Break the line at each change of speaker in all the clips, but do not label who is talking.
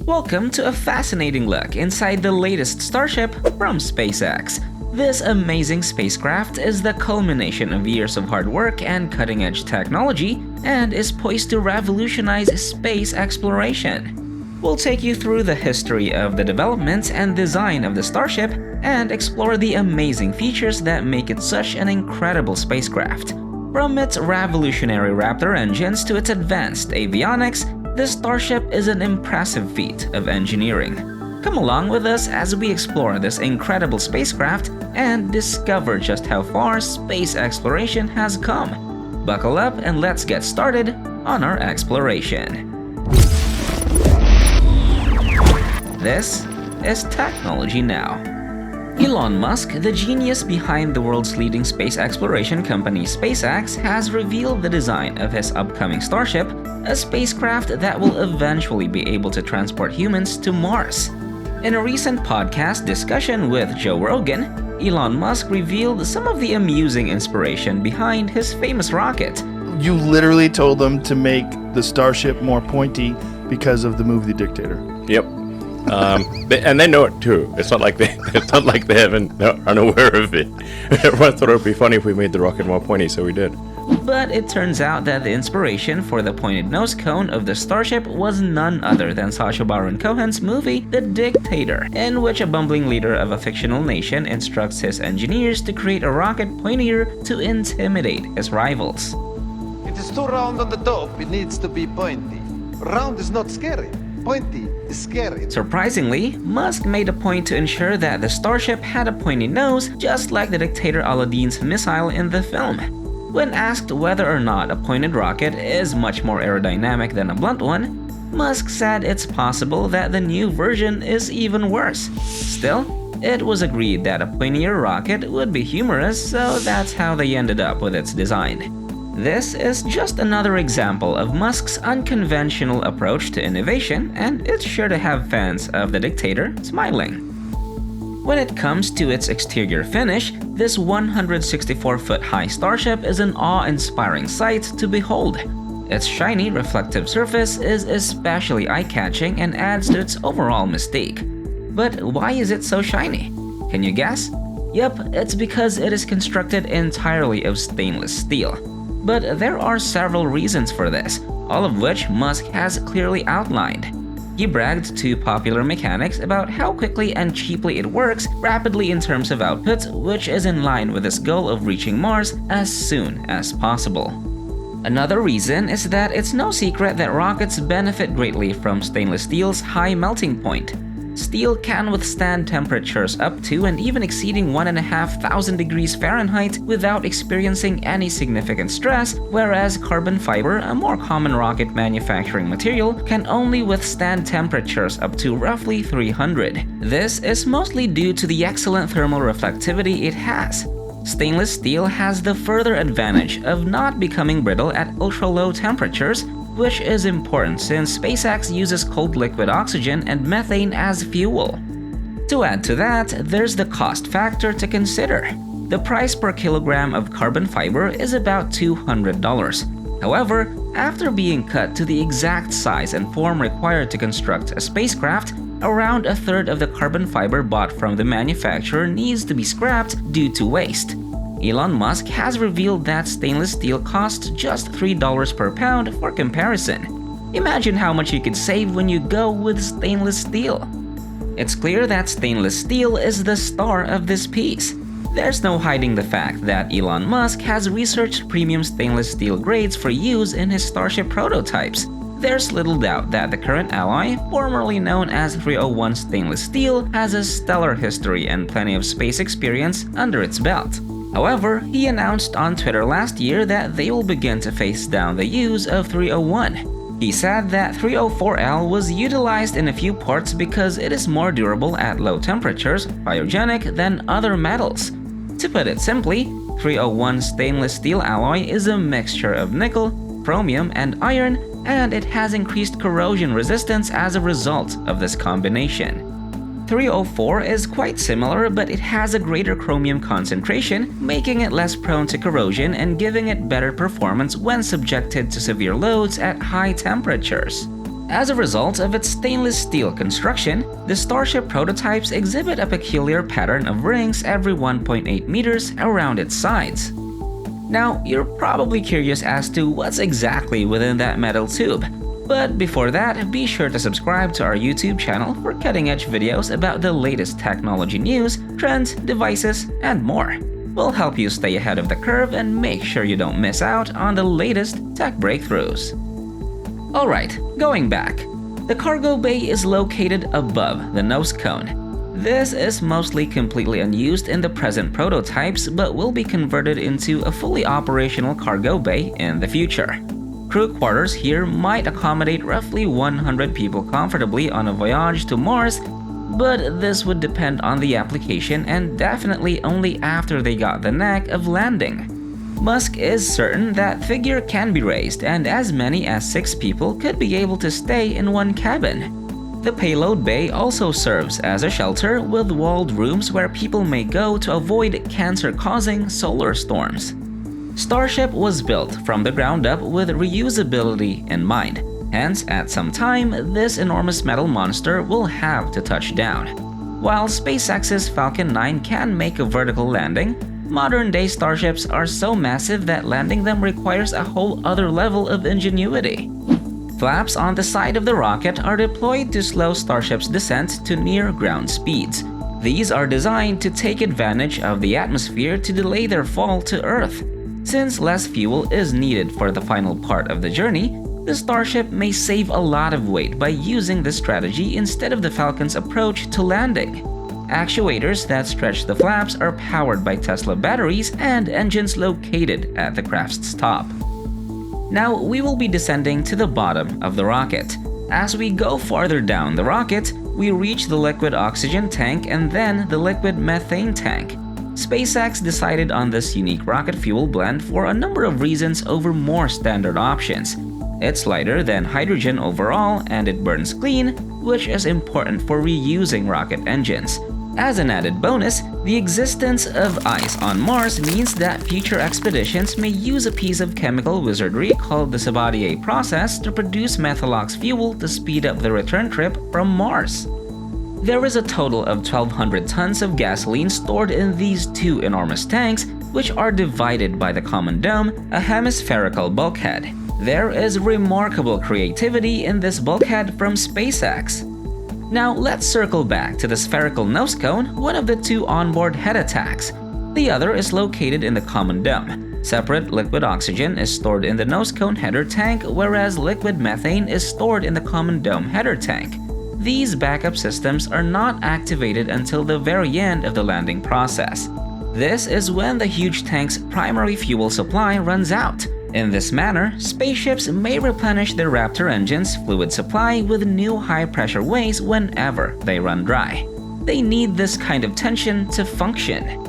Welcome to a fascinating look inside the latest Starship from SpaceX. This amazing spacecraft is the culmination of years of hard work and cutting-edge technology and is poised to revolutionize space exploration. We'll take you through the history of the development and design of the Starship and explore the amazing features that make it such an incredible spacecraft. From its revolutionary Raptor engines to its advanced avionics, the Starship is an impressive feat of engineering. Come along with us as we explore this incredible spacecraft and discover just how far space exploration has come. Buckle up and let's get started on our exploration. This is Technology Now. Elon Musk, the genius behind the world's leading space exploration company SpaceX, has revealed the design of his upcoming Starship, a spacecraft that will eventually be able to transport humans to Mars. In a recent podcast discussion with Joe Rogan, Elon Musk revealed some of the amusing inspiration behind his famous rocket.
You literally told them to make the Starship more pointy because of the movie The Dictator.
Yep. And they know it too. It's not like they are unaware of it. Everyone thought it would be funny if we made the rocket more pointy, so we did.
But it turns out that the inspiration for the pointed nose cone of the Starship was none other than Sacha Baron Cohen's movie The Dictator, in which a bumbling leader of a fictional nation instructs his engineers to create a rocket pointier to intimidate his rivals.
It is too round on the top, it needs to be pointy. Round is not scary. Pointy is scary.
Surprisingly, Musk made a point to ensure that the Starship had a pointy nose, just like the dictator Aladdin's missile in the film. When asked whether or not a pointed rocket is much more aerodynamic than a blunt one, Musk said it's possible that the new version is even worse. Still, it was agreed that a pointier rocket would be humorous, so that's how they ended up with its design. This is just another example of Musk's unconventional approach to innovation, and it's sure to have fans of the dictator smiling. When it comes to its exterior finish, this 164-foot-high Starship is an awe-inspiring sight to behold. Its shiny, reflective surface is especially eye-catching and adds to its overall mystique. But why is it so shiny? Can you guess? Yep, it's because it is constructed entirely of stainless steel. But there are several reasons for this, all of which Musk has clearly outlined. He bragged to Popular Mechanics about how quickly and cheaply it works rapidly in terms of output, which is in line with his goal of reaching Mars as soon as possible. Another reason is that it's no secret that rockets benefit greatly from stainless steel's high melting point. Steel can withstand temperatures up to and even exceeding 1,500 degrees Fahrenheit without experiencing any significant stress, whereas carbon fiber, a more common rocket manufacturing material, can only withstand temperatures up to roughly 300. This is mostly due to the excellent thermal reflectivity it has. Stainless steel has the further advantage of not becoming brittle at ultra-low temperatures, which is important since SpaceX uses cold liquid oxygen and methane as fuel. To add to that, there's the cost factor to consider. The price per kilogram of carbon fiber is about $200. However, after being cut to the exact size and form required to construct a spacecraft, around a third of the carbon fiber bought from the manufacturer needs to be scrapped due to waste. Elon Musk has revealed that stainless steel costs just $3 per pound for comparison. Imagine how much you could save when you go with stainless steel. It's clear that stainless steel is the star of this piece. There's no hiding the fact that Elon Musk has researched premium stainless steel grades for use in his Starship prototypes. There's little doubt that the current alloy, formerly known as 301 stainless steel, has a stellar history and plenty of space experience under its belt. However, he announced on Twitter last year that they will begin to phase down the use of 301. He said that 304L was utilized in a few ports because it is more durable at low temperatures, cryogenic, than other metals. To put it simply, 301 stainless steel alloy is a mixture of nickel, chromium, and iron, and it has increased corrosion resistance as a result of this combination. 304 is quite similar, but it has a greater chromium concentration, making it less prone to corrosion and giving it better performance when subjected to severe loads at high temperatures. As a result of its stainless steel construction, the Starship prototypes exhibit a peculiar pattern of rings every 1.8 meters around its sides. Now, you're probably curious as to what's exactly within that metal tube. But before that, be sure to subscribe to our YouTube channel for cutting-edge videos about the latest technology news, trends, devices, and more. We'll help you stay ahead of the curve and make sure you don't miss out on the latest tech breakthroughs. Alright, going back. The cargo bay is located above the nose cone. This is mostly completely unused in the present prototypes but will be converted into a fully operational cargo bay in the future. Crew quarters here might accommodate roughly 100 people comfortably on a voyage to Mars, but this would depend on the application and definitely only after they got the knack of landing. Musk is certain that figure can be raised and as many as 6 people could be able to stay in one cabin. The payload bay also serves as a shelter with walled rooms where people may go to avoid cancer-causing solar storms. Starship was built from the ground up with reusability in mind, hence at some time this enormous metal monster will have to touch down. While SpaceX's Falcon 9 can make a vertical landing, modern-day Starships are so massive that landing them requires a whole other level of ingenuity. Flaps on the side of the rocket are deployed to slow Starship's descent to near ground speeds. These are designed to take advantage of the atmosphere to delay their fall to Earth. Since less fuel is needed for the final part of the journey, the Starship may save a lot of weight by using this strategy instead of the Falcon's approach to landing. Actuators that stretch the flaps are powered by Tesla batteries and engines located at the craft's top. Now we will be descending to the bottom of the rocket. As we go farther down the rocket, we reach the liquid oxygen tank and then the liquid methane tank. SpaceX decided on this unique rocket fuel blend for a number of reasons over more standard options. It's lighter than hydrogen overall and it burns clean, which is important for reusing rocket engines. As an added bonus, the existence of ice on Mars means that future expeditions may use a piece of chemical wizardry called the Sabatier process to produce methalox fuel to speed up the return trip from Mars. There is a total of 1,200 tons of gasoline stored in these 2 enormous tanks, which are divided by the common dome, a hemispherical bulkhead. There is remarkable creativity in this bulkhead from SpaceX. Now let's circle back to the spherical nose cone, one of the 2 onboard head attacks. The other is located in the common dome. Separate liquid oxygen is stored in the nose cone header tank, whereas liquid methane is stored in the common dome header tank. These backup systems are not activated until the very end of the landing process. This is when the huge tank's primary fuel supply runs out. In this manner, spaceships may replenish their Raptor engine's fluid supply with new high-pressure ways whenever they run dry. They need this kind of tension to function.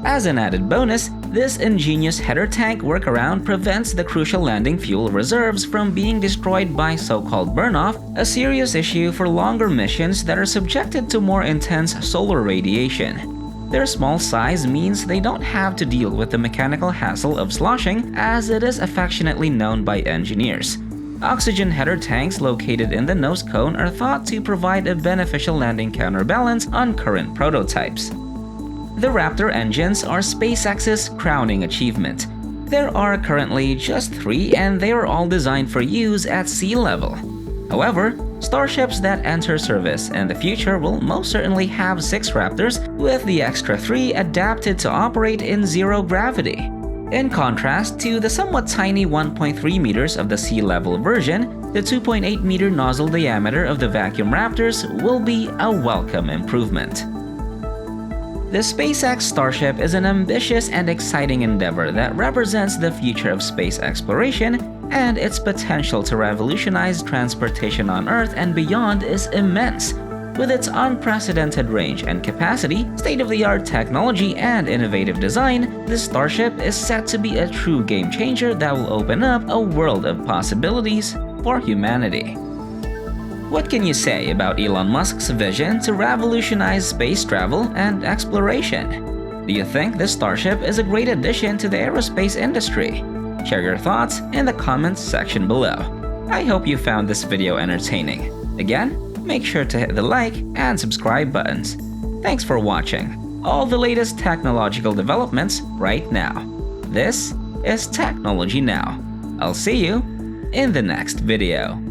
As an added bonus, this ingenious header tank workaround prevents the crucial landing fuel reserves from being destroyed by so-called burn-off, a serious issue for longer missions that are subjected to more intense solar radiation. Their small size means they don't have to deal with the mechanical hassle of sloshing, as it is affectionately known by engineers. Oxygen header tanks located in the nose cone are thought to provide a beneficial landing counterbalance on current prototypes. The Raptor engines are SpaceX's crowning achievement. There are currently just 3 and they are all designed for use at sea level. However, Starships that enter service in the future will most certainly have 6 Raptors, with the extra 3 adapted to operate in zero gravity. In contrast to the somewhat tiny 1.3 meters of the sea level version, the 2.8 meter nozzle diameter of the vacuum Raptors will be a welcome improvement. The SpaceX Starship is an ambitious and exciting endeavor that represents the future of space exploration, and its potential to revolutionize transportation on Earth and beyond is immense. With its unprecedented range and capacity, state-of-the-art technology, and innovative design, the Starship is set to be a true game-changer that will open up a world of possibilities for humanity. What can you say about Elon Musk's vision to revolutionize space travel and exploration? Do you think the Starship is a great addition to the aerospace industry? Share your thoughts in the comments section below. I hope you found this video entertaining. Again, make sure to hit the like and subscribe buttons. Thanks for watching all the latest technological developments right now. This is Technology Now. I'll see you in the next video.